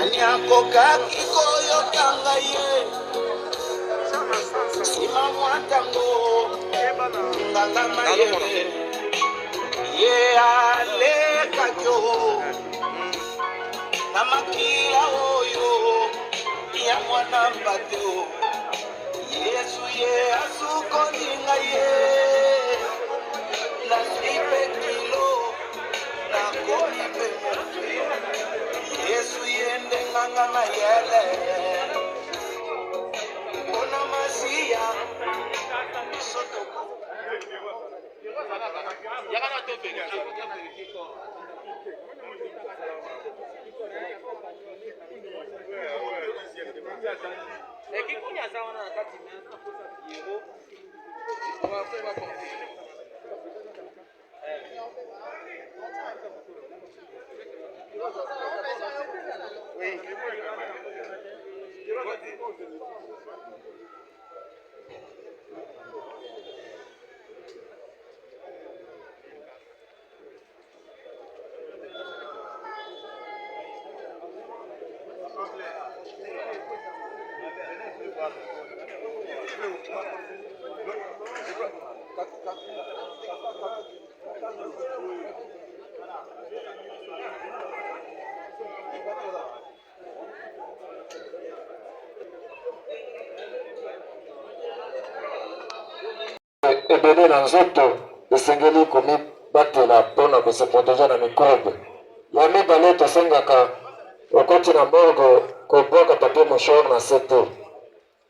Anyakoka kikoyo kanga ye sima mwatango nganga maye ye ale kakyo na makila oyo ya mwana mpateo Yesu ye asuko ninga ye na slipe kilo na koni pe Yesu yende nganga na yele ona masia soto yakana to bega ekikunya sawa na kati na yego kwa kwa kwa ebele na nzoto esengeli komibatela mpona kose proteger na microbe ya mibale tosengaka okoti na morgue kobwaka papier mouchoir na se te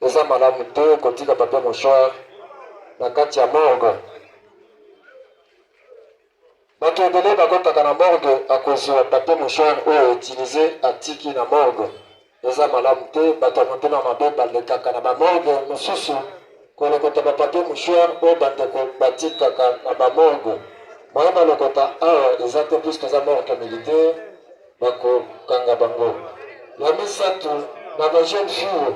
eza malamu te kotika papier mouchoir na kati ya morgue bato ebele bakotaka na morgue akozwa papier mouchoir oyo utilize atiki na morgue eza malamu te bato ya motema mabe balekaka na bamorgue mosusu kolokota bapapier mouchoir oyo bandeko batikaka na bamorgue baye balokota awa eza te puisque eza morgue militaire bakokanga bango ya misato na bajeune fille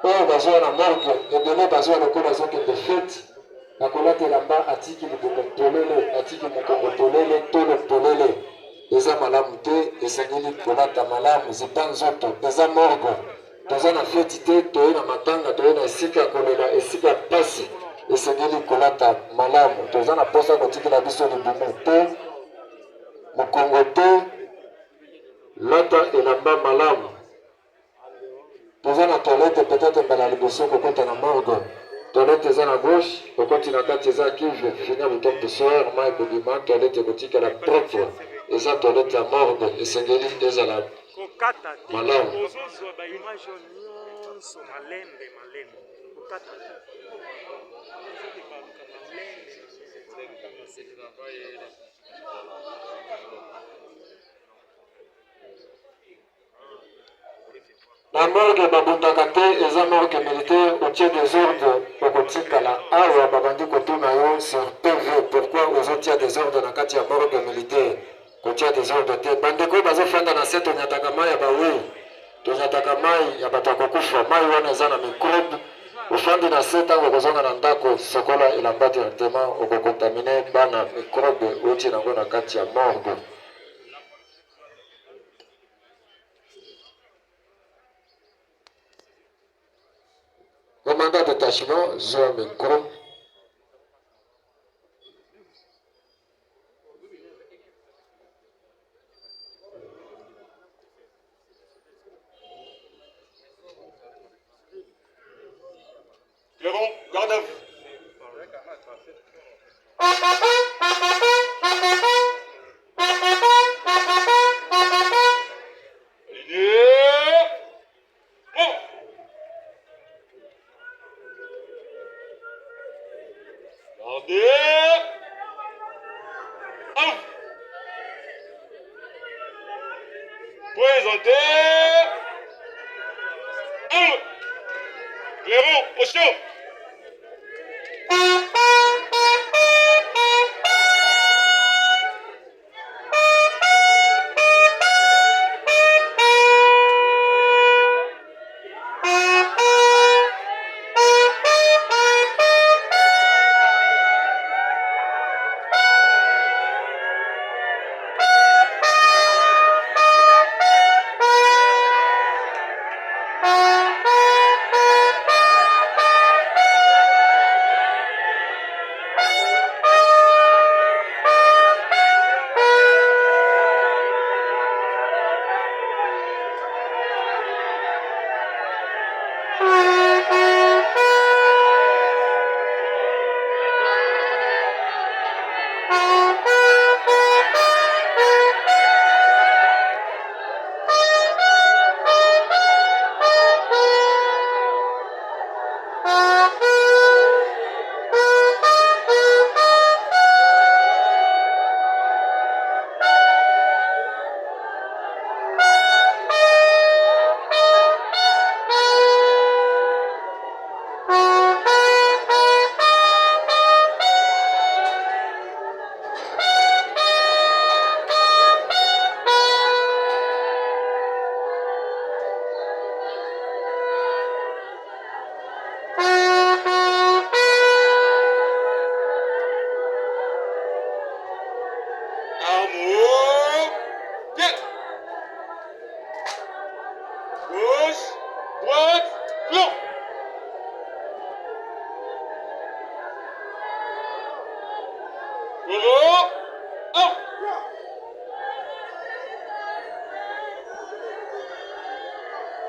oyo bazwa na morgue ebele bazwa lokola bazokende fete na kolatela mba atiki libumu polele atiki mokongo polele tolo polele eza malamu te esengeli kolata malamu zipa nzoto eza morgue toza na feti te toye na matanga toye na esika ya kolela esika ya pasi esengeli kolata malamu toza na posa kotikela biso libumu te mokongo te lata elamba malamu toza na toilette peut-être mbala liboso kokota na morgue toilette eza na gauche kokoti na kati eza cuve fini ya bouton pessoir mai kobima toilette ekotikala propre eza toilette ya morgue esengeli ezala malamu na morgue babundaka te eza morgue militaire otie desordre okotikala awa babandi kotuna yo sur PV pourquoi ozotia desordre na kati ya morgue militaire kotia desordre te bandeko bazofanda na se tonyataka mai ya bawei tozataka mai ya bato ya kokufa mai wana eza na microbe ofandi na se ntango okozonga na ndako sokola elamba directement okokontamine bana microbe outi nango na kati ya morgue. Commandant détachement, zwa micro. Clément, garde à vous. Clément, au chaud.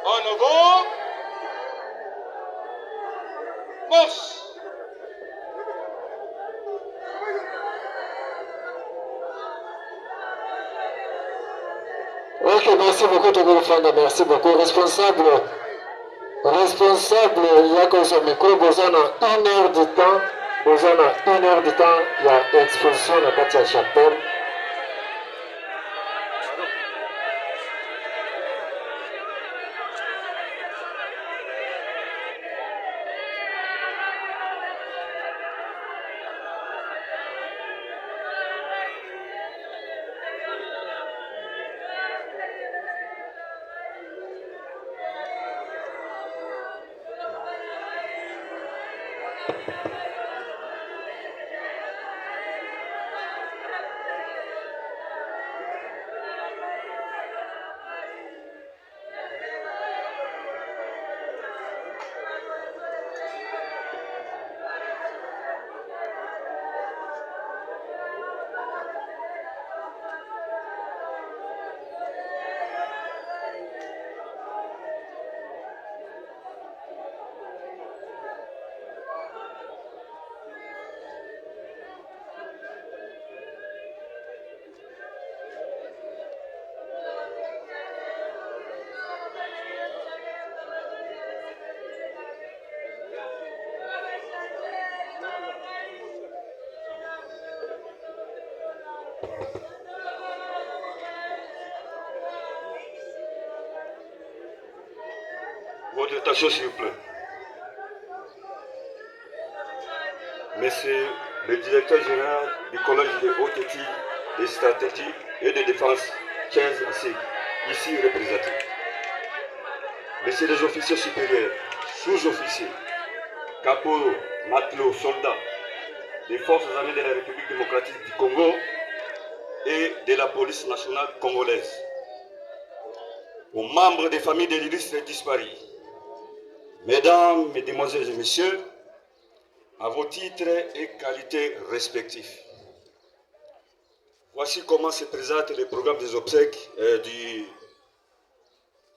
En avant. Marche. Ok, merci beaucoup Togo Fanda, merci beaucoup. Responsable, il y a comme ça micro, besoin d'une heure de temps, il y a exposition à la Katia Chapelle. Votre attention, s'il vous plaît. Monsieur le directeur général du Collège de haute études, de stratégie et de défense, 15 AC, ici représenté. messieurs les officiers supérieurs, sous-officiers, caporaux, matelots, soldats, des forces armées de la République démocratique du Congo et de la police nationale congolaise, aux membres des familles des illustres disparus, mesdames, mesdemoiselles et messieurs, à vos titres et qualités respectifs. Voici comment se présente le programme des obsèques du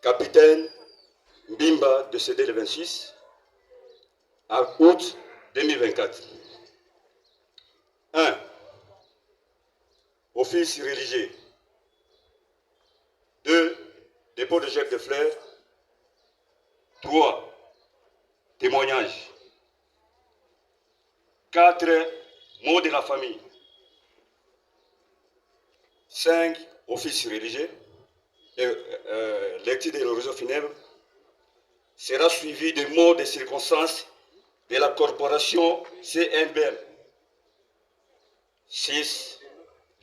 capitaine Mbimba, décédé le 26 août 2024. 1. Office religieux. 2. Dépôt de chèque de fleurs. 3. Témoignage. 4. Mots de la famille. 5. Office religieux. Lecture de l'horizon funèbre sera suivi de mots de circonstances de la corporation CNBM. 6.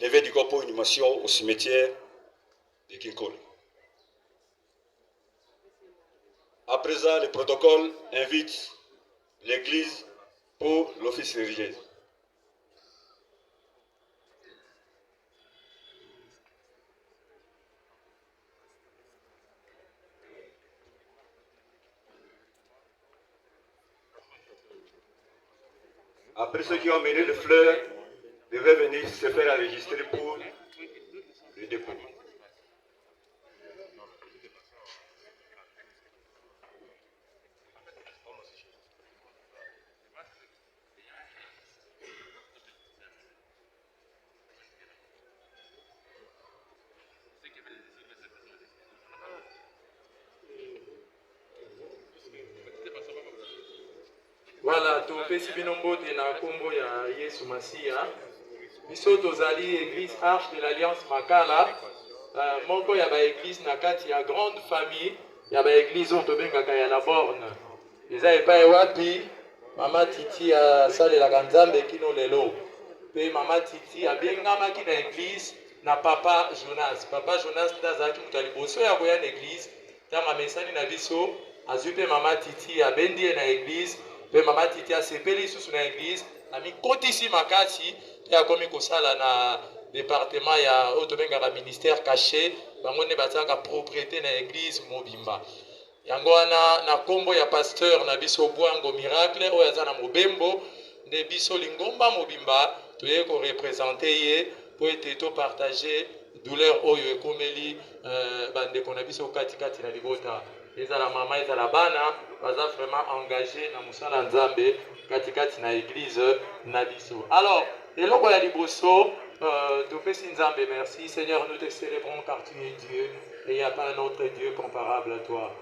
Levée du corps pour inhumation au cimetière de Kinkole. À présent, le protocole invite l'Église pour l'office religieux. Après ceux qui ont mené le fleur, devaient venir se faire enregistrer pour le dépôt. Voilà, topesi bino mbote na kombo ya Yesu Masiya. Biso tozali église Arche de l'Alliance Makala, moko ya ba église na kati ya grande famille ya ba église oyo tobengaka ya la borne. Eza epai wapi mama Titi asalelaka Nzambe kino lelo. Pe mama Titi abengamaki na église na papa Jonas. Papa Jonas azalaki moto ya liboso ya koya na église, ntango amesani na biso azwi mpe mama Titi abendi ye na église. Pe mama Titi asepeli lisusu na église amikotisi makasi pe akomi kosala na département ya oyo tobengaka ministère caché, bango nde batiaka propriété na église mobimba. Yango wana na kombo ya pasteur na biso Bwango Miracle oyo aza na mobembo nde biso lingomba mobimba toye korepresente ye po ete topartage douleur oyo ekomeli bandeko na biso katikati na libota. Ezala mama ezala bana baza vraiment engagé na mosala Nzambe katikati na église na biso. Alors eloko ya liboso topesi Nzambe merci. Seigneur, nous te célébrons car tu es Dieu et il n'y a pas un autre Dieu comparable à toi.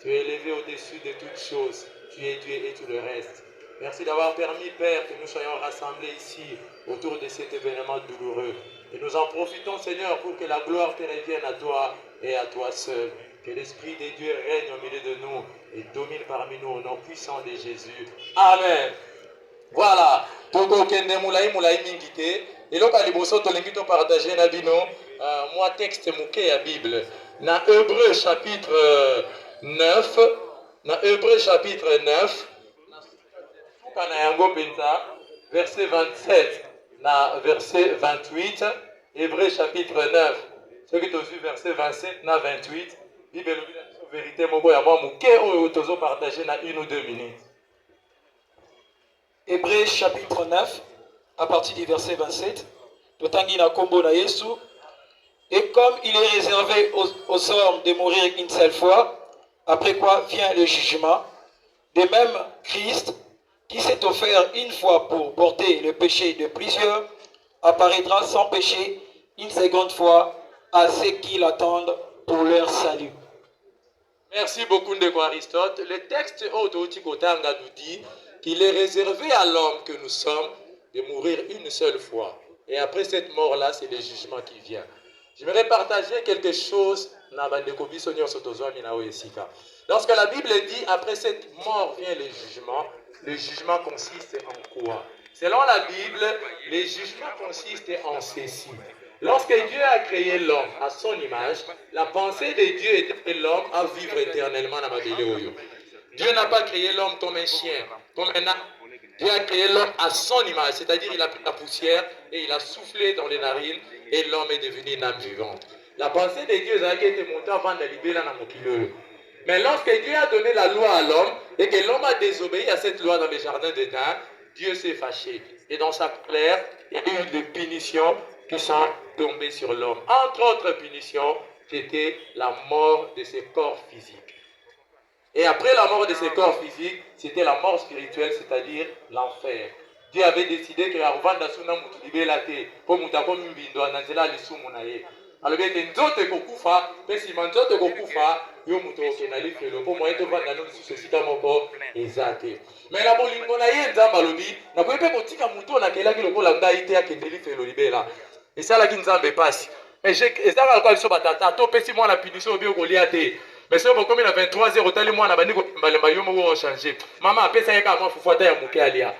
Tu es élevé au-dessus de toutes choses. Tu es Dieu et tout le reste. Merci d'avoir permis, Père, que nous soyons rassemblés ici autour de cet événement douloureux. Et nous en profitons, Seigneur, pour que la gloire te revienne à toi et à toi seul. Que l'Esprit de Dieu règne au milieu de nous et domine parmi nous au nom puissant de Jésus. Amen. Voilà. Toko kende moulai mingite. Et là, quand liboso tolingi to partager na bino, moi texte mouké ya Bible. Na Hébreu chapitre 9. Na Hébreu chapitre 9. Kana yango penza verset 27 na verset 28. Hébreu chapitre 9. Ce qui est verset 27 na 28. Bible vérité moko ya moi mouké oyo tozo partager na 1 ou 2 minutes. Hébreux chapitre 9, à partir du verset 27, Totangi na kombo na Yesu. Et comme il est réservé aux hommes de mourir une seule fois, après quoi vient le jugement, de même Christ, qui s'est offert une fois pour porter le péché de plusieurs, apparaîtra sans péché une seconde fois à ceux qui l'attendent pour leur salut. Merci beaucoup, Ndeko Aristote. Le texte Ototikontanga nous dit qu'il est réservé à l'homme que nous sommes de mourir une seule fois. Et après cette mort-là, c'est le jugement qui vient. J'aimerais partager quelque chose. Lorsque la Bible dit après cette mort vient le jugement consiste en quoi? Selon la Bible, le jugement consiste en ceci. Lorsque Dieu a créé l'homme à son image, la pensée de Dieu était que l'homme a vivre éternellement dans ma Oyo. Dieu n'a pas créé l'homme comme un chien, comme un âne. Dieu a créé l'homme à son image, c'est-à-dire il a pris la poussière et il a soufflé dans les narines et l'homme est devenu une âme vivante. La pensée de Dieu a été montée avant de libérer dans mon. Mais lorsque Dieu a donné la loi à l'homme et que l'homme a désobéi à cette loi dans le jardin d'Éden, Dieu s'est fâché. Et dans sa colère, il y a eu des punitions qui sont tombées sur l'homme. Entre autres punitions, c'était la mort de ses corps physiques. Et après la mort de ses corps physiques, c'était la mort spirituelle, c'est-à-dire l'enfer. Dieu avait décidé que Arvanda Suna Mutulibelate, comme Mutako Mbindo, Anazela Lisumunaye. Alors, il y a une autre kokufa, mais si man autre kokufa, yo muto kenali felo, pour moi, to vanda no sous ce moko ezate. Mais la bolingo na ye nzamba lobi, na ko epe kotika muto na kela ki lokola ngai te akendeli felo libela. Et ça la ki nzambe passe. Mais j'ai ezaka kwa biso batata, to pesi moi la punition obi okolia te. Mais si on comme il a 23 heures, otali moi na bandi ko mbalemba yo moko changer. Maman apesa yeka moi fufuata ya muke alia.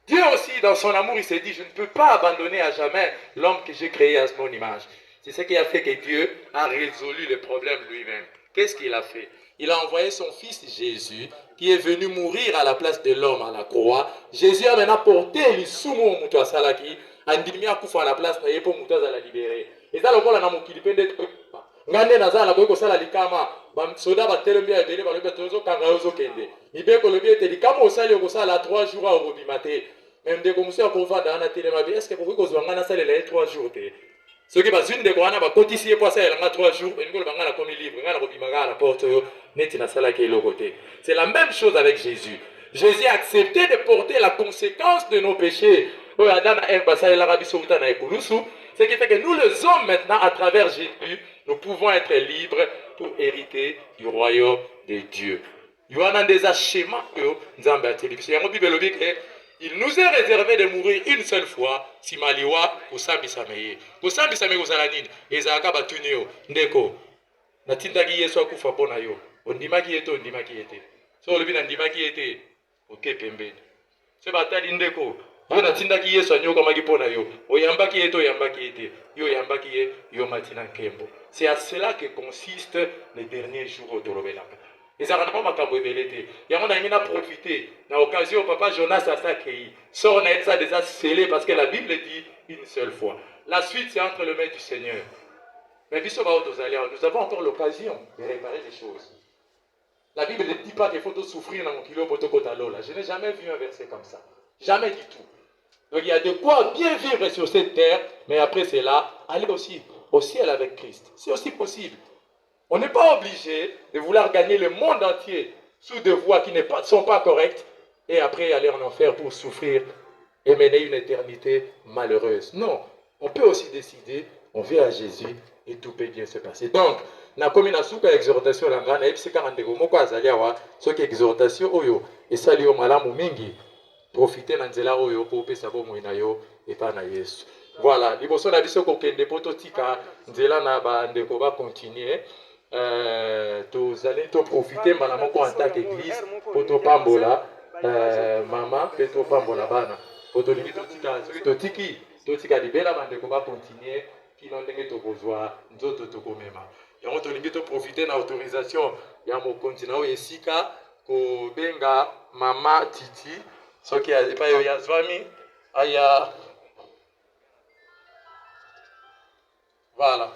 Dieu aussi, dans son amour, il s'est dit, je ne peux pas abandonner à jamais l'homme que j'ai créé à mon image. C'est ce qui a fait que Dieu a résolu le problème lui-même. Qu'est-ce qu'il a fait? Il a envoyé son fils Jésus, qui est venu mourir à la place de l'homme à la croix. Jésus a maintenant porté le sumo muto à Salaki, andimi a kufa à la place de pour muto à la libérer. Et ça, le rôle na mokilipe d'être ngande nazala ko sala likama ba soda ba telembi ya bele ba lobe tozo kanga ozo kende ibe ko lobi ete likama osali ko sala 3 jours au robimate même de comme ça ko vanda na telema bi est-ce que pour ko zwanga na sala les 3 jours te ce qui va une de ko ana ba kotisi pour ça elle nga 3 jours et ngolo banga na comme livre nga na robimanga na porte neti na sala ke lokote. C'est la même chose avec Jésus. Jésus a accepté de porter la conséquence de nos péchés. O Adam na Eve basala la rabi souta na ekulusu. Ce qui fait que nous les hommes maintenant à travers Jésus nous pouvons être libres pour hériter du royaume de Dieu. Il nous est réservé de mourir une seule fois si maliwa kusambi sameye. Kusambi sameye kusalanini. Ezaka batunio ndeko. Natindaki Yesu akufa pona yo. Ondimaki yeto ondimaki yete. So lobi na ndimaki yete. Oke pembeni. Se batali ndeko. Yo natindaki Yesu anyoka maki pona yo. Oyambaki yeto oyambaki yete. Yo yambaki ye yo matina nkembo. C'est à cela que consiste les derniers jours de l'Obélaka. Et ça rend pas il y a un profité. Dans l'occasion, papa Jonas a sacré. Sort on a ça déjà scellé parce que la Bible dit une seule fois. La suite, c'est entre les mains du Seigneur. Mais nous avons encore l'occasion de réparer les choses. La Bible ne dit pas qu'il faut souffrir dans mon kilo pour là. Je n'ai jamais vu un verset comme ça. Jamais du tout. Donc il y a de quoi bien vivre sur cette terre, mais après cela, aller aussi au ciel avec Christ. C'est aussi possible. On n'est pas obligé de vouloir gagner le monde entier sous des voies qui ne sont pas correctes et après aller en enfer pour souffrir et mener une éternité malheureuse. Non, on peut aussi décider, on vient à Jésus et tout peut bien se passer. Donc, na komi na suka exhortation la ngana epsi kanga ndeko moko azali awa soki exhortation oyo esali yo malamu mingi profiter na nzela oyo po pesa bomoi na yo epa na Yesu. Voilà, liboso na biso kokende po totika nzela na bandeko ba continuer. Tozali to profiter mbala moko en tant qu'église po topambola mama pe topambola bana po tolingi totika soki totika libela bandeko ba continuer kino ndenge tokozwa nzoto tokomema. Yango tolingi to profiter na autorisation ya mokonzi na oyo esika kobenga mama Titi soki epai oyo yazwami aya. Voilà.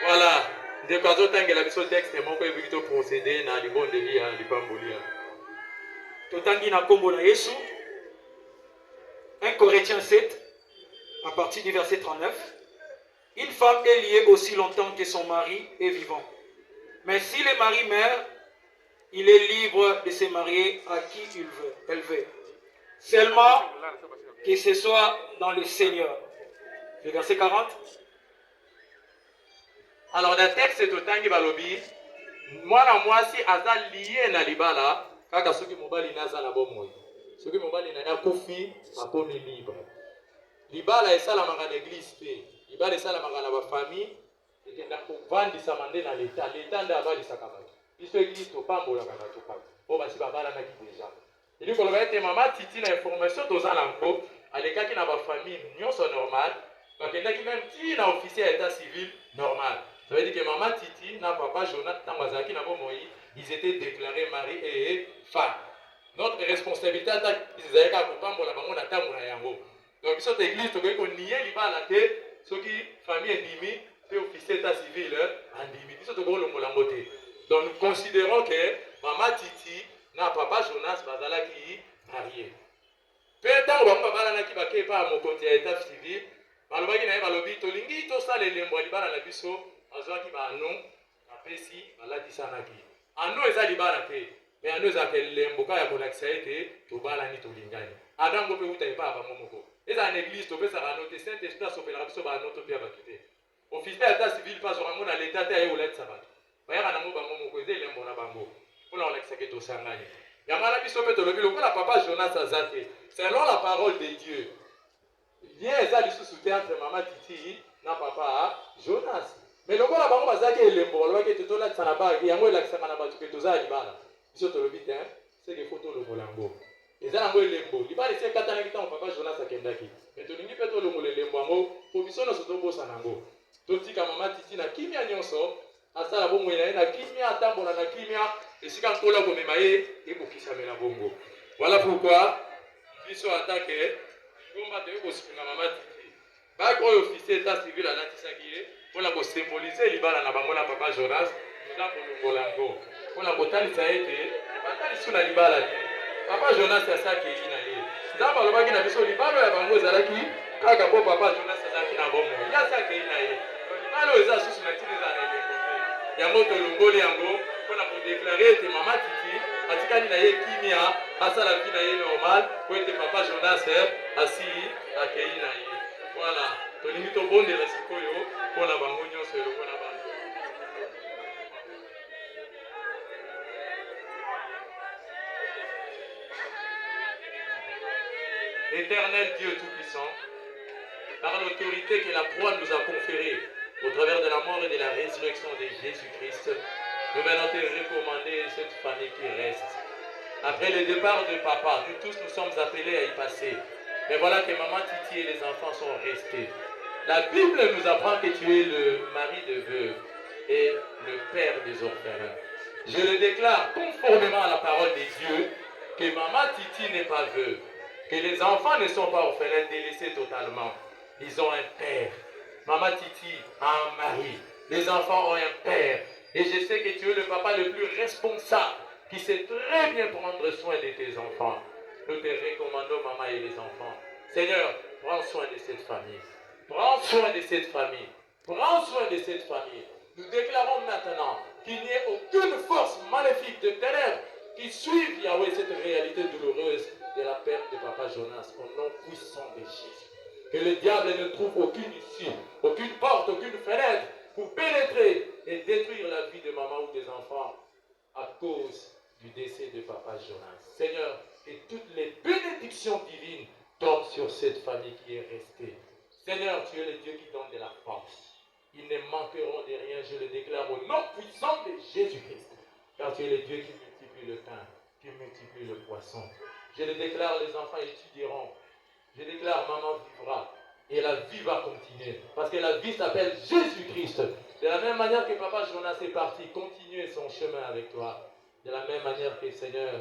Voilà. De quoi tangela biso texte moko ebiki procéder na libondeli ya lipamboli. Totangi na kombo na Yesu. 1 Corinthiens 7, à partir du verset 39. Une femme est liée aussi longtemps que son mari est vivant. Mais si le mari meurt, il est libre de se marier à qui elle veut. Seulement que ce soit dans le Seigneur. Le verset 40. Alors, dans le texte, totangi balobi, mwana mwasi aza lié na libala, kaka soki mobali naza na bomoi. Soki mobali na kufi, akomi libre. Libala esalamaka na église te. Libala esalamaka na ba famille, ekenda kovandisa mande na l'état. L'état nde avalisaka bato. Biso église topambolaka na topaka. Po basi babalanaki déjà. Eli koloba ete mama titi na information toza nango, alekaki na ba famille nyonso normal, bakendaki même ti na officier ya état civil normal. Ça veut dire que maman Titi na papa Jonathan Mazaki na bomoi, ils étaient déclarés mari et femme. Notre responsabilité à Isaïe Kapambo la bango na tamu na yango. Donc cette église to ko nier libala te, soki famille endimi, te officier état civil endimi. Biso to ko longolango te. Donc nous considérons que maman Titi na papa Jonas bazalaki marié. Peut-être bango babala na ki bake pa mokonzi ya état civil, balobaki na ye balobi tolingi to sala elembo libala na biso. Azwaki ba non apesi balatisanaki ano eza libala te mais ano eza kelemboka ya kolakisa ete tobalani tolingani adango mpe uta epa ba momoko eza na église topesaka no te saint esprit asopelaka biso banoto mpe ya bato te officier ya état civil mpe azwaka na l'état te aye kolatisa bato bayaka nango bango moko eza elembo na bango mpona kolakisaka tosangani yango wana biso mpe tolobi lokola papa Jonas aza te selon la parole de Dieu lien eza lisusu te entre mama Titi na papa Jonas. Mais le gars bango bazaki elembo balobaki ete tolatisa na baki yango elakisaka na bato ke toza ya libala biso tolobi te seke fo tolongola yango eza yango elembo libala esi ekatanaki ntango papa Jonas akendaki me tolingi mpe tolongola elembo yango po biso nyonso tobosana yango totika mama Titi na kimia nyonso asala bomoi na ye na kimia atambola na kimia esika nkola komema ye ekokisamela bongo. Voilà pourquoi biso atake ngomba toye kosunga mama Titi baki oyo officier état civil alatisaki ye mpona kosymbolize libala na bango na papa Jonas toza kolongola yango mpona kotalisa ete batalisu na libala te papa Jonas asalaki eyi na ye nzambe alobaki na biso libala ya bango ezalaki kaka mpo papa Jonas azalaki na bomoi ye asalaki eyi na ye libala oyo eza susu na ntina eza na elembo te yango tolongoli yango mpona kodeklare ete mama Titi atikali na ye kimia asala vi na ye normal po ete papa Jonas asi akei na ye. Voilà, tolingi tobondela sikoyo mpona bango nyonso elongo na bana. Éternel Dieu Tout-Puissant, par l'autorité que la croix nous a conférée au travers de la mort et de la résurrection de Jésus-Christ, nous venons te recommander cette famille qui reste. Après le départ de papa, nous tous nous sommes appelés à y passer. Mais voilà que maman Titi et les enfants sont restés. La Bible nous apprend que tu es le mari de veuve et le père des orphelins. Je le déclare conformément à la parole de Dieu que maman Titi n'est pas veuve, que les enfants ne sont pas orphelins, délaissés totalement. Ils ont un père. Maman Titi a un mari. Les enfants ont un père. Et je sais que tu es le papa le plus responsable qui sait très bien prendre soin de tes enfants. Nous te recommandons, maman et les enfants. Seigneur, prends soin de cette famille. Prends soin de cette famille. Prends soin de cette famille. Nous déclarons maintenant qu'il n'y ait aucune force maléfique de ténèbres qui suive, Yahweh, cette réalité douloureuse de la perte de papa Jonas au nom puissant de Jésus. Que le diable ne trouve aucune issue, aucune porte, aucune fenêtre pour pénétrer et détruire la vie de maman ou des enfants à cause du décès de papa Jonas. Seigneur, que toutes les bénédictions divines tombent sur cette famille qui est restée. Seigneur, tu es le Dieu qui donne de la force. Ils ne manqueront de rien, je le déclare au nom puissant de Jésus-Christ. Car tu es le Dieu qui multiplie le pain, qui multiplie le poisson. Je le déclare, les enfants étudieront. Je déclare, maman vivra. Et la vie va continuer. Parce que la vie s'appelle Jésus-Christ. De la même manière que papa Jonas est parti, continuer son chemin avec toi. De la même manière que Seigneur,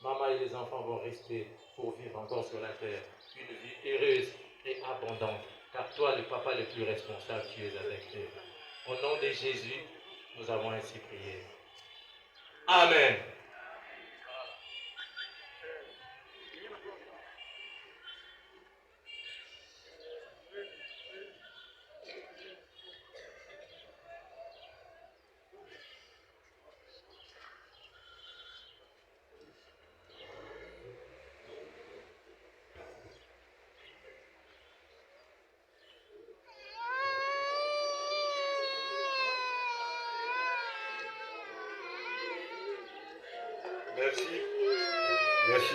maman et les enfants vont rester pour vivre encore sur la terre. Une vie heureuse et abondante. Car toi, le papa le plus responsable, tu es avec eux. Au nom de Jésus, nous avons ainsi prié. Amen. Merci. Merci.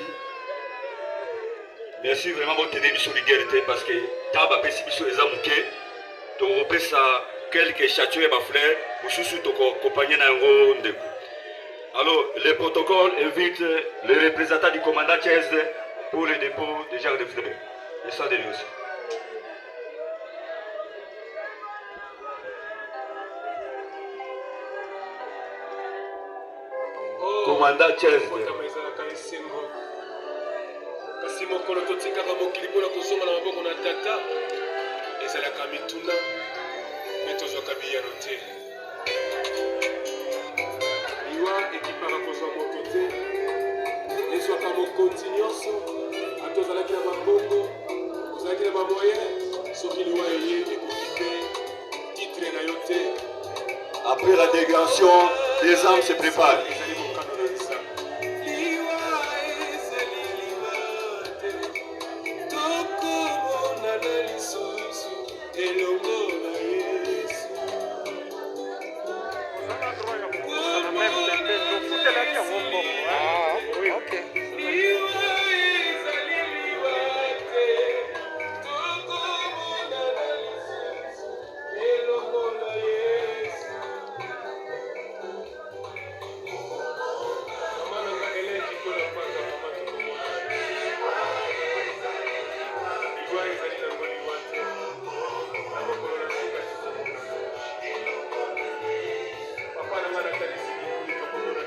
Merci vraiment pour tenir sur l'égalité parce que tant que pesi biso eza muke to pesa quelques châteaux ma frère mususu to compagnie na yango ndeko. Alors le protocole invite le représentant du commandant Thiès pour le dépôt des genres de fleurs. Et ça de lui aussi. Commandant Thiès. kasi mokolo totikaka mokili mpona kozonga na maboko na tata ezalaka mituna mpe tozwaka biyano te liwa ekipaka kozwa moto te ezwaka mokonzi nyonso ata ozalaki na mabongo ozalaki na bamoye soki liwa eye ekoki mpe titre na yo te. Après la dégradation, les âmes se préparent. ezali mokano na nzambe.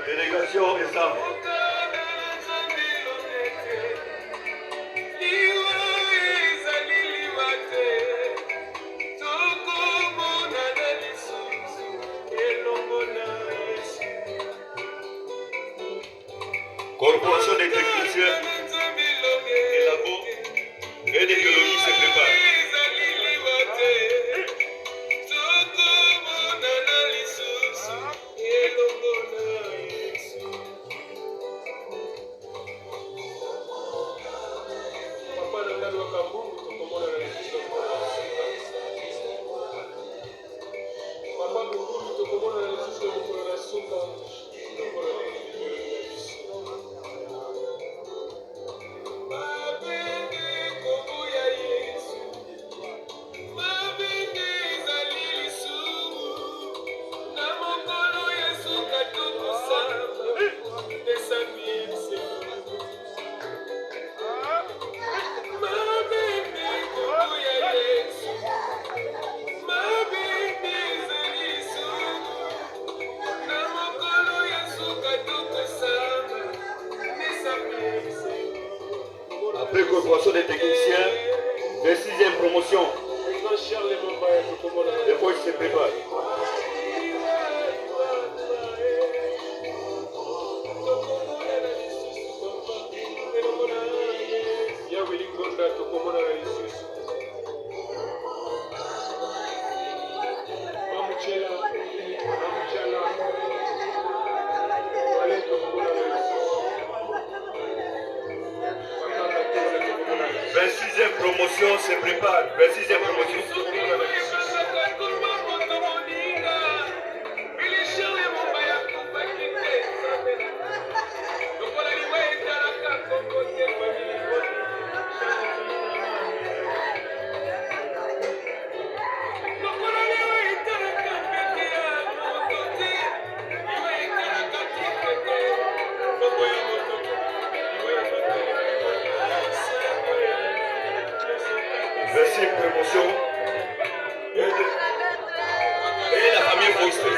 Délégation des âmes. Corporation des techniciens, des labos et des biologies se préparent. Après corporation des techniciens, 26e promotion. Les poches se préparent. Promotion se prépare, 26e promotion. Promotion et la famille Faustin.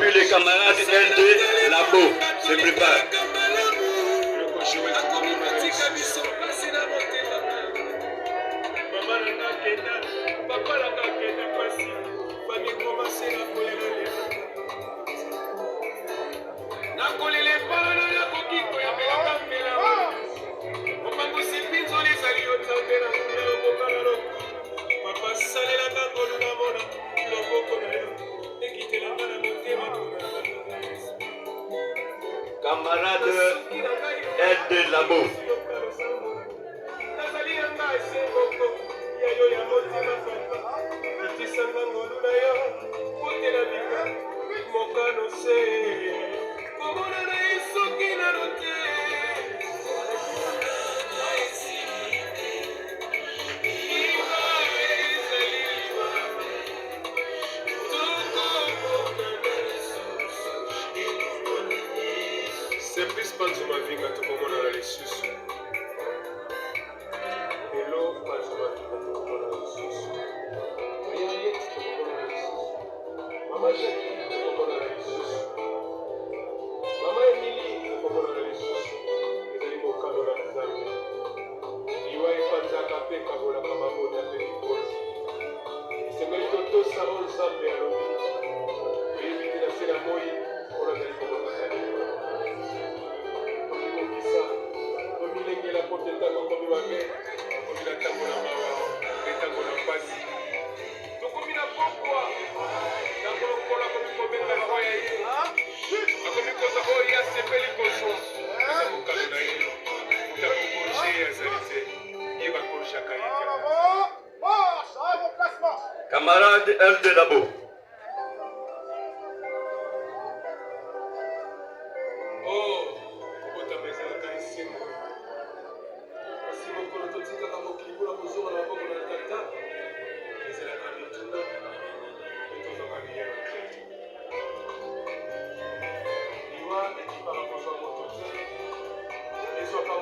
puis les camarades LD Labo se préparent. Camarade LD Labo. Simplice Panzuma Vinga tukomona na lisusu. Hello Panzuma Vinga tukomona na lisusu. Rianet tukomona na lisusu. Mama Jackie tukomona na lisusu. Mama Emily tukomona na lisusu. Ezali mokano na Nzambe. Liwa epanzaka mpe kabola kamabota mpe likosi. Esengeli totosa o Nzambe alobi. Toyebi te na se na moi mpona zali komona zali. Tomilengela pote ntango komi mabe, komila ntango na mawa, mpe ntango na mpasi. Tokomi na pokwa, ntango lokola komi kobenga roho ya ye. Akomi koza oyo asepeli koso, eza mokalo na ye. Kuta kokorge azali te, ye bakorgaka ye te. Camarade LD Labo.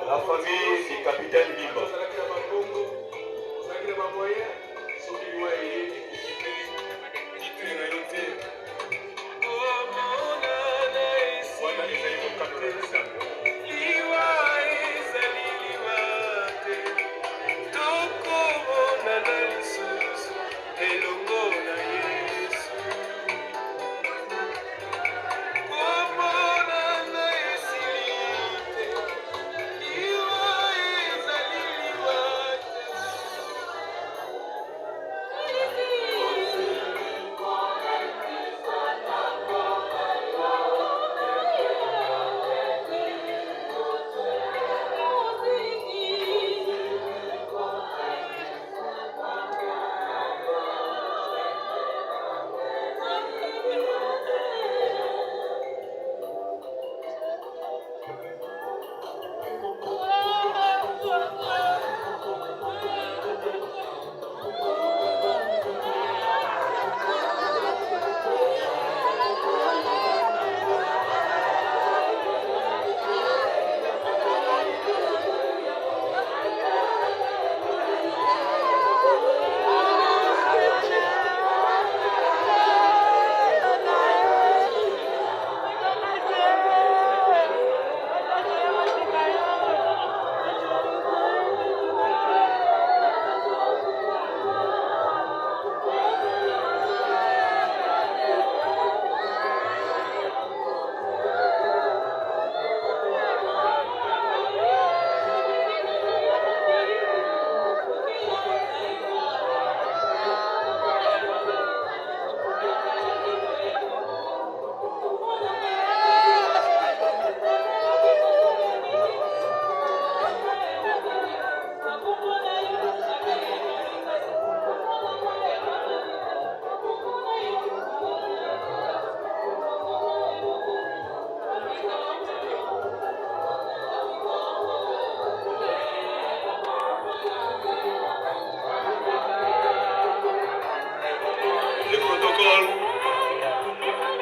La famille du capitaine Bimba.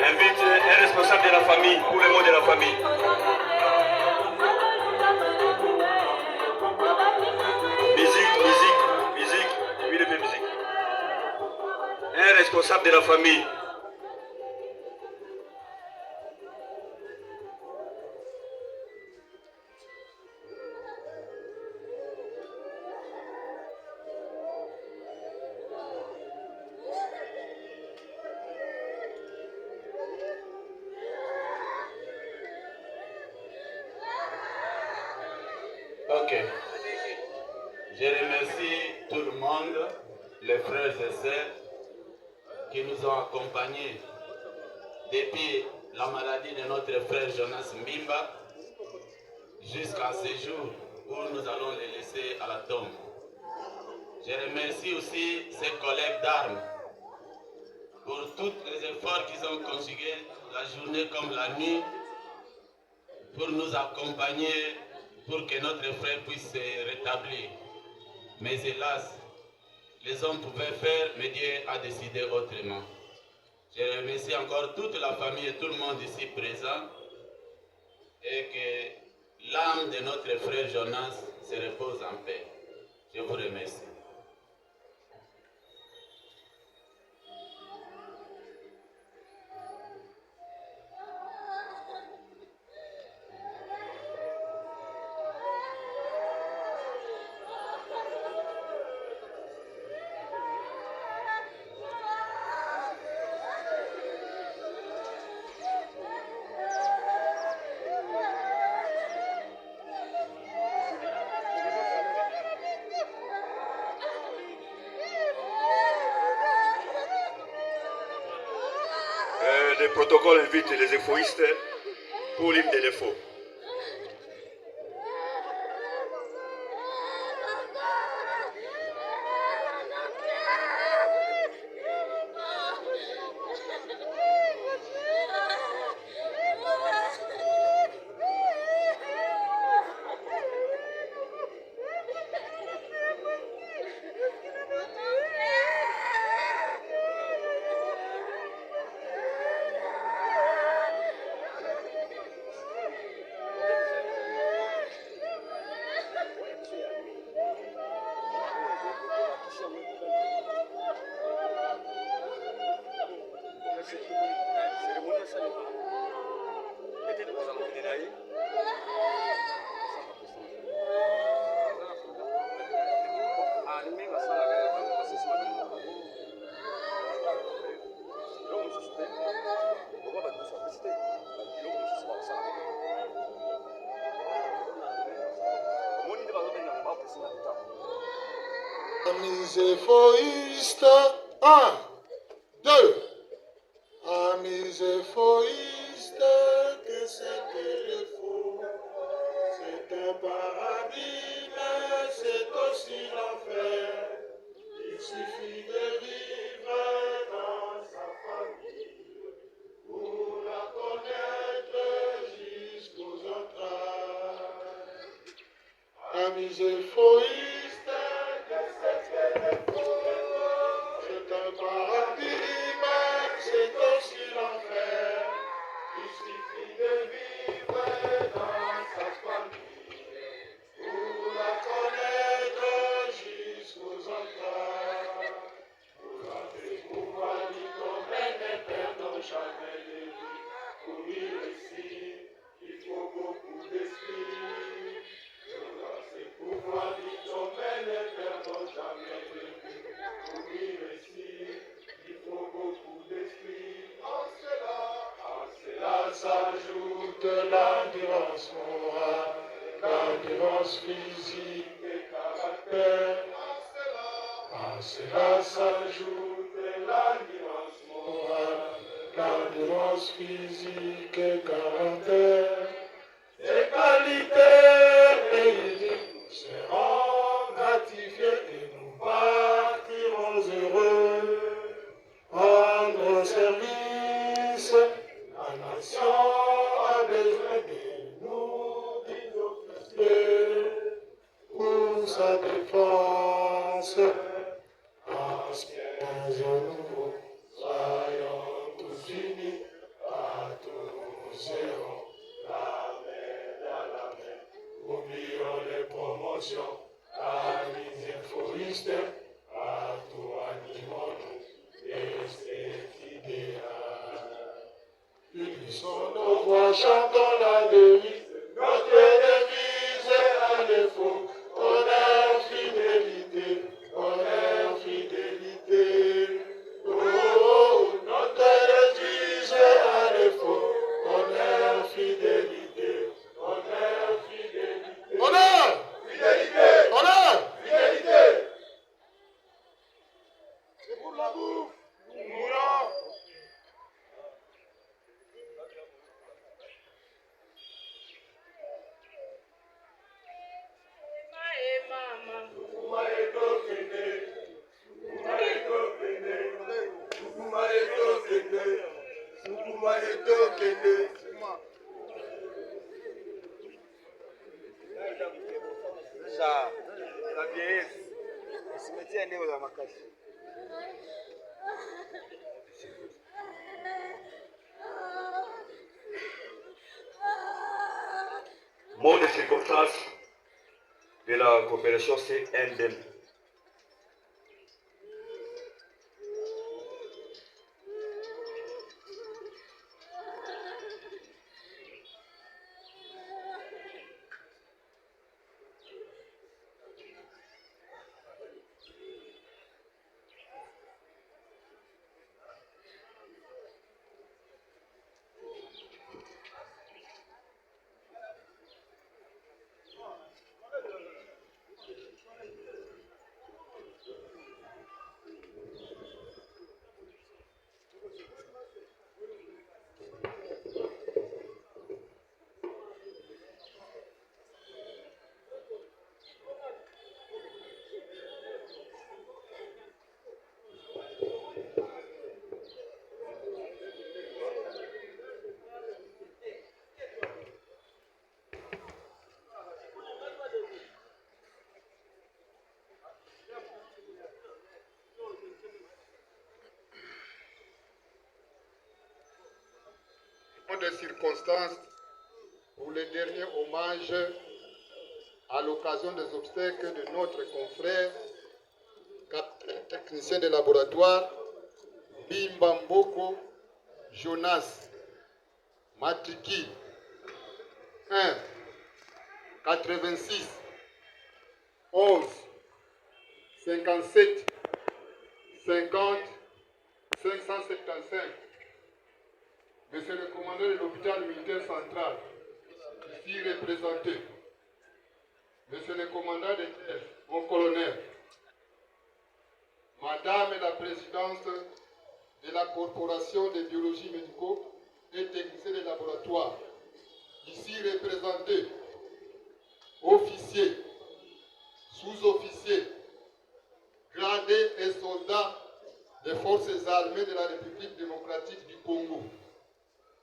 Invite un responsable de la famille pour le mot de la famille. Musique, lui il fait musique. Un responsable de la famille. Ok. Je remercie tout le monde, les frères et sœurs qui nous ont accompagnés depuis la maladie de notre frère Jonas Mbimba jusqu'à ce jour où nous allons les laisser à la tombe. Je remercie aussi ses collègues d'armes pour tous les efforts qu'ils ont conjugués la journée comme la nuit pour nous accompagner pour que notre frère puisse se rétablir. Mais hélas, les hommes pouvaient faire, mais Dieu a décidé autrement. Je remercie encore toute la famille et tout le monde ici présent et que l'âme de notre frère Jonas se repose en paix. Je vous remercie. Le protocole invite les éphoïstes pour l'hymne de l'effort. Amis éphoïstes, 1, 2. Amis éphoïstes, que c'est que le faux? C'est un paradis, mais c'est aussi l'enfer. Il suffit de vivre dans sa famille pour la connaître jusqu'aux entrailles. Amis éphoïstes, que c'est que le faux? C'est un paradis, mais c'est aussi l'enfer. Il suffit de vivre dans sa famille pour la connaître jusqu'aux entrailles. Pour la découvrir, comprendre et perdre jamais de vie. Pour y réussir, il faut beaucoup d'esprit. Pour pouvoir y comprendre et perdre jamais de vie. Pour y réussir, il faut beaucoup d'esprit. À cela s'ajoute l'endurance morale, l'endurance physique et caractère. À cela s'ajoute l'endurance morale, l'endurance physique et caractère. Ces qualités réunies seront gratifiées et nous partirons heureux. Rendre service, la nation a besoin de nous, des officiers, pour sa défense. Anciens et nouveaux, soyons tous unis, à tous nous serrons la main dans la main. Oublions les promotions, amis éphoïstes, à tout animons-nous, et cet idéal. Unissons nos voix, chantons la devise, notre devise à l'effort, honneur, fidélité, honneur, fidélité. Oh, notre devise à l'effort, honneur, fidélité, honneur, fidélité. Honneur, Mot de circonstance de la coopération, c'est indemne. De circonstances pour le dernier hommage à l'occasion des obsèques de notre confrère, technicien de laboratoire, Bimbamboko Jonas, matricule 1 86 11 57 50 575. Monsieur le commandant de l'hôpital militaire central, ici représenté, Monsieur le commandant de chef, mon colonel, Madame la présidente de la Corporation de biologie médicaux et techniciens des laboratoires, ici représenté, officiers, sous-officiers, gradés et soldats des forces armées de la République démocratique du Congo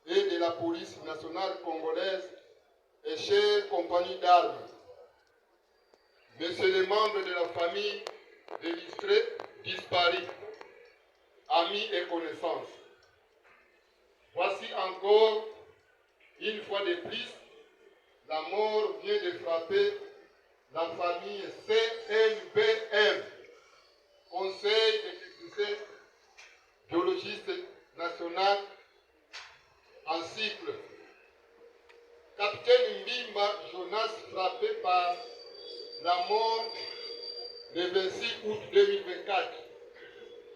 et de la police nationale congolaise et chères compagnies d'armes, messieurs les membres de la famille d'illustrés disparus, amis et connaissances, voici encore, une fois de plus, la mort vient de frapper la famille CNBM, Conseil des techniciens biologistes national en cycle. Capitaine Mbimba Jonas frappé par la mort le 26 août 2024,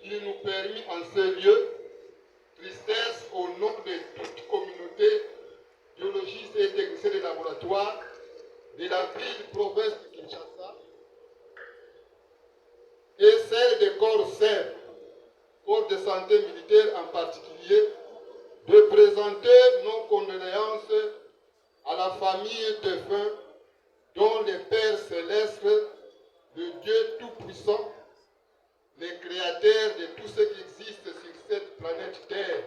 qui nous permet en ce lieu tristesse au nom de toute communauté biologistes et techniciens de laboratoire de la ville province de Kinshasa et celle des corps sains, corps de santé militaire en particulier, de présenter nos condoléances à la famille défunt dont le Père céleste, le Dieu tout-puissant, le créateur de tout ce qui existe sur cette planète Terre,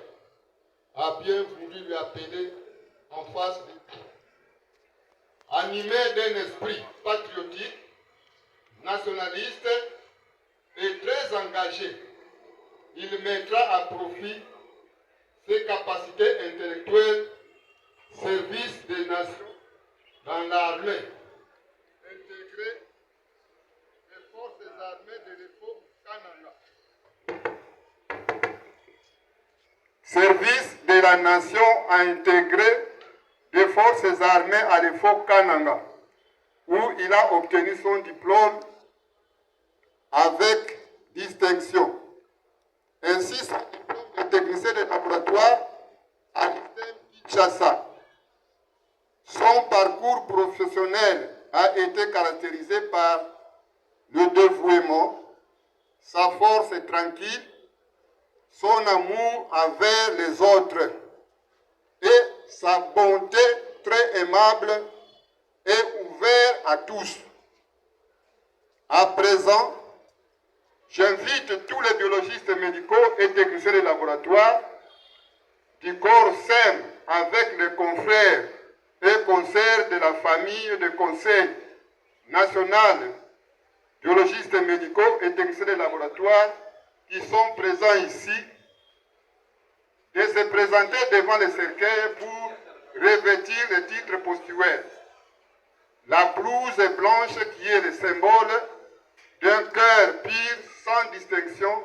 a bien voulu lui appeler en face de tout. Animé d'un esprit patriotique, nationaliste et très engagé, il mettra à profit ses capacités intellectuelles, service des nations dans l'armée, intégrer les forces armées de l'EFO Kananga. Service de la nation a intégré des forces armées à l'EFO Kananga, où il a obtenu son diplôme avec distinction. Ainsi, son diplôme de technicien de laboratoire à l'INSEM Kinshasa. Son parcours professionnel a été caractérisé par le dévouement, sa force tranquille, son amour envers les autres et sa bonté très aimable et ouverte à tous. À présent, j'invite tous les biologistes médicaux et techniciens de laboratoire du corps SEM avec les confrères et concerts de la famille de Conseil national biologique biologistes médicaux et techniciens de laboratoire qui sont présents ici, de se présenter devant le cercueil pour revêtir le titre postuel. La blouse blanche qui est le symbole d'un cœur pur, sans distinction,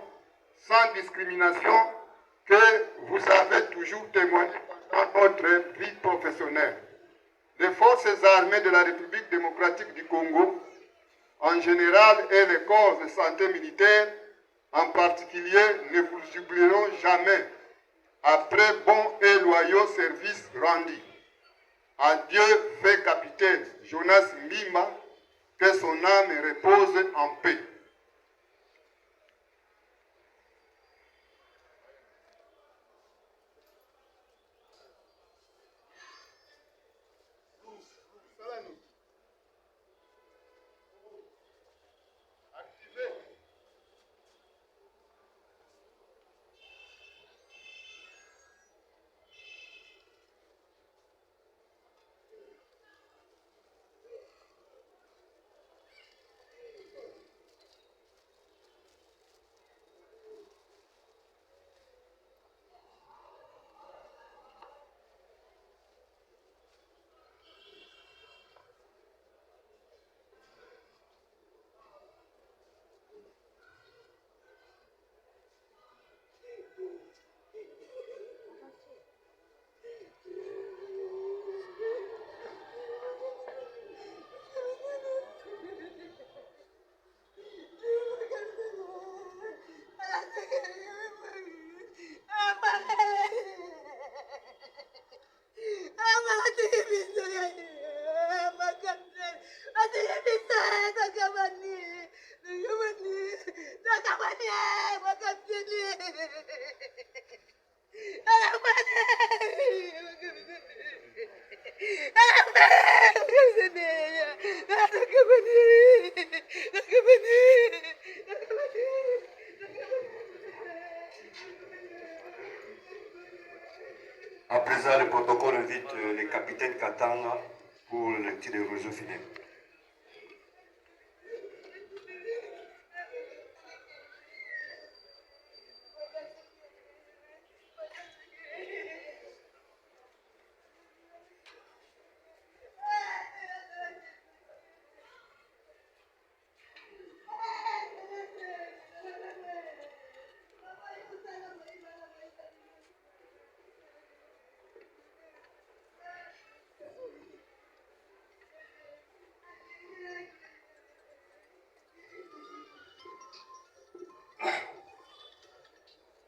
sans discrimination, que vous avez toujours témoigné dans votre vie professionnelle. Les forces armées de la République démocratique du Congo, en général, et les corps de santé militaire, en particulier, ne vous oublieront jamais après bons et loyaux services rendus. Adieu, fait capitaine Jonas Mbimba, que son âme repose en paix. À présent, le protocole invite le capitaine Katanga pour le tir de réseau final.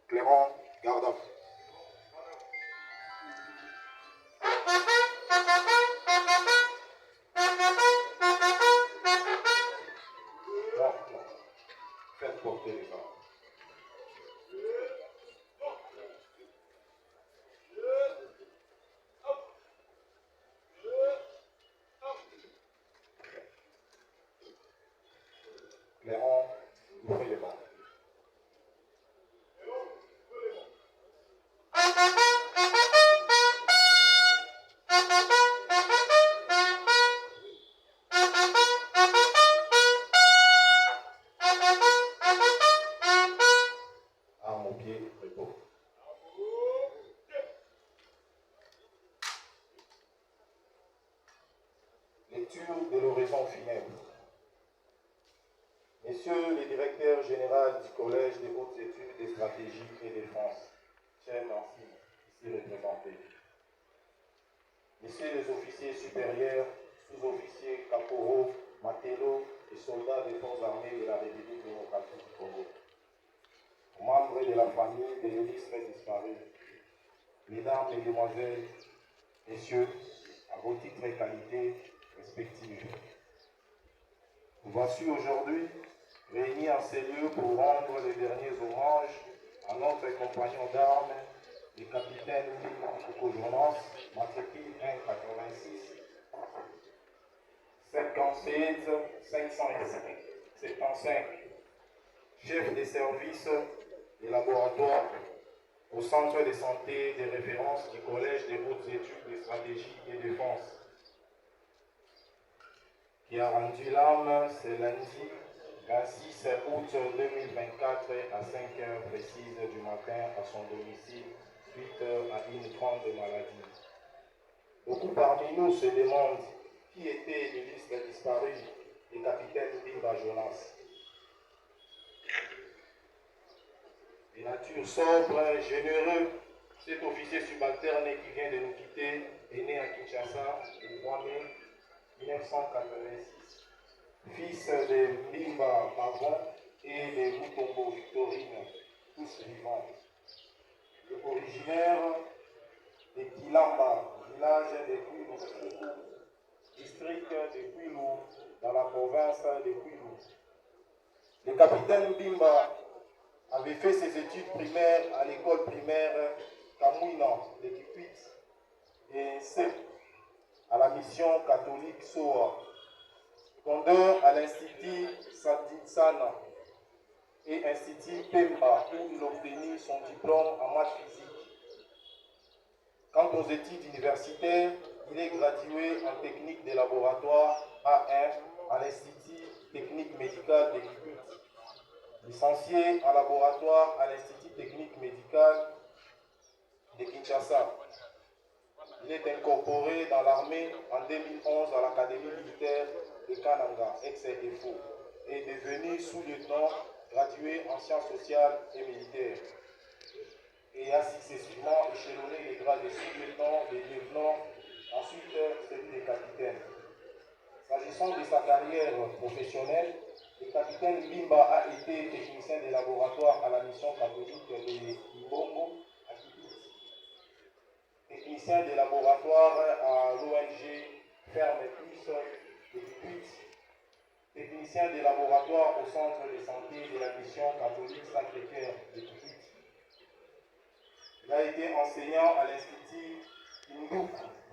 Clément Garda. Non, faites porter les armes. Clément, ouvrez les bancs. Arme au pied, repos. Lecture de l'oraison funèbre. Messieurs les directeurs généraux du Collège des hautes études de stratégie et défense, chers Nancy, ici représentés. Messieurs les officiers supérieurs, sous-officiers, caporaux, matelots et soldats des forces armées de la République démocratique du Congo. Membres de la famille de l'illustre disparu, mesdames, mesdemoiselles, messieurs, à vos titres et qualités respectifs. Nous voici aujourd'hui réunis en ces lieux pour rendre les derniers hommages à notre compagnon d'armes, le capitaine Philippe Jonas, matricule 186, 57 575, chef des services des laboratoires au centre de santé de référence du Collège des hautes études de stratégie et défense, qui a rendu l'âme ce lundi 26 août 2024 à 5 heures précises du matin à son domicile suite à une grande maladie. Beaucoup parmi nous se demandent qui était l'illustre disparu du capitaine Bimba Jonas. De nature sobre, généreux, cet officier subalterne qui vient de nous quitter est né à Kinshasa le 3 mai 1986. Fils de Bimba Mavon et de Mutombo Victorine, tous vivants. Originaire de Kilamba, village de Kwilu, district de Kwilu, dans la province de Kwilu. Le capitaine Bimba avait fait ses études primaires à l'école primaire Kamouina de Kikwit et C à la mission catholique Soa. Secondaire à l'Institut Sadinsana et Institut Pemba où il obtenait son diplôme en maths physique. Quant aux études universitaires, il est gradué en technique de laboratoire A1 à l'Institut technique médical de Kikwit. Licencié en laboratoire à l'Institut technique médical de Kinshasa. Il est incorporé dans l'armée en 2011 à l'Académie militaire de Kananga, ex-EFO, et est devenu sous-lieutenant gradué en sciences sociales et militaires. Et a successivement échelonné les grades de sous-lieutenant, de lieutenant, ensuite celui de capitaine. S'agissant de sa carrière professionnelle, le capitaine Bimba a été technicien de laboratoire à la mission catholique de Ibongo à Kikwit. Technicien de laboratoire à l'ONG Ferme Plus de Kikwit. Technicien de laboratoire au centre de santé de la mission catholique Sacré-Cœur de Kikwit. Il a été enseignant à l'Institut Kindouk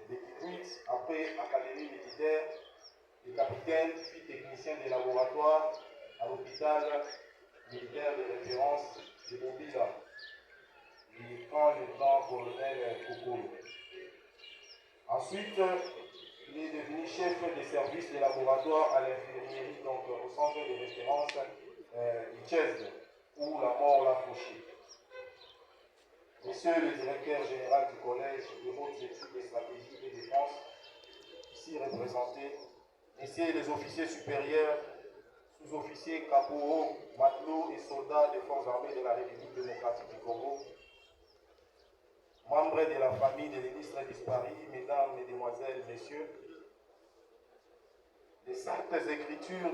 de Kikwit, après Académie militaire. Le capitaine puis technicien de laboratoire à l'hôpital militaire de référence de Bobila, du lieutenant-colonel Kokolo. Ensuite, il est devenu chef des services de laboratoire à l'infirmerie, donc au centre de référence Tchèze, où la mort l'a fauché. Monsieur le directeur général du collège de hautes études de stratégie et défense, ici représenté, messieurs les officiers supérieurs, sous-officiers, caporaux, matelots et soldats des forces armées de la République démocratique du Congo, membres de la famille de l'illustre disparu, mesdames, mesdemoiselles, messieurs, les saintes écritures